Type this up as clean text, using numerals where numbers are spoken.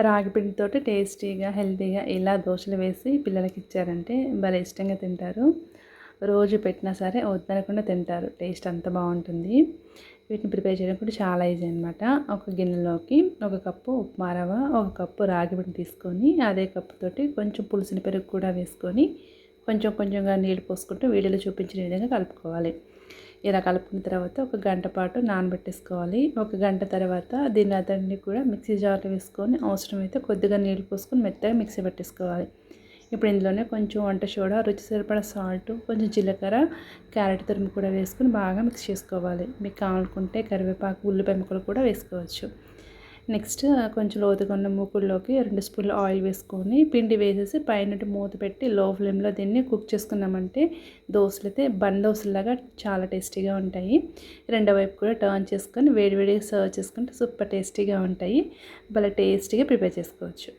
రాగి పిండితోటి టేస్టీగా, హెల్తీగా ఇలా దోసలు వేసి పిల్లలకి ఇచ్చారంటే భలే ఇష్టంగా తింటారు. రోజు పెట్టినా సరే వద్దనకుండా తింటారు. టేస్ట్ అంత బాగుంటుంది. వీటిని ప్రిపేర్ చేయడం కూడా చాలా ఈజీ అనమాట. ఒక గిన్నెలోకి ఒక కప్పు ఉప్మా రవ్వ, ఒక కప్పు రాగి పిండి తీసుకొని అదే కప్పుతోటి కొంచెం పులిసిన పెరుగు కూడా వేసుకొని కొంచెం కొంచెంగా నీళ్ళు పోసుకుంటూ వీడియోలో చూపించిన విధంగా కలుపుకోవాలి. ఇలా కలుపుకున్న తర్వాత ఒక గంట పాటు నానబెట్టేసుకోవాలి. ఒక గంట తర్వాత దీన్ని అతన్ని కూడా మిక్సీ జార్లో వేసుకొని అవసరమైతే కొద్దిగా నీళ్ళు పోసుకొని మెత్తగా మిక్సీ పట్టేసుకోవాలి. ఇప్పుడు ఇందులోనే కొంచెం వంట సోడా, రుచి సరిపడా సాల్ట్, కొంచెం జీలకర్ర, క్యారెట్ తురుము కూడా వేసుకొని బాగా మిక్స్ చేసుకోవాలి. మీకు కావాలనుకుంటే కరివేపాకు, ఉల్లిపాయ ముక్కలు కూడా వేసుకోవచ్చు. నెక్స్ట్ కొంచెం లోతుగా ఉన్న మూకుడులోకి 2 స్పూన్లు ఆయిల్ వేసుకొని పిండి వేసేసి పైన మూత పెట్టి లో ఫ్లేమ్లో దీన్ని కుక్ చేసుకున్నామంటే దోశలు అయితే బన్ దోశలాగా చాలా టేస్టీగా ఉంటాయి. రెండో వైపు కూడా టర్న్ చేసుకొని వేడివేడిగా సర్వ్ చేసుకుంటే సూపర్ టేస్టీగా ఉంటాయి. భలే టేస్టీగా ప్రిపేర్ చేసుకోవచ్చు.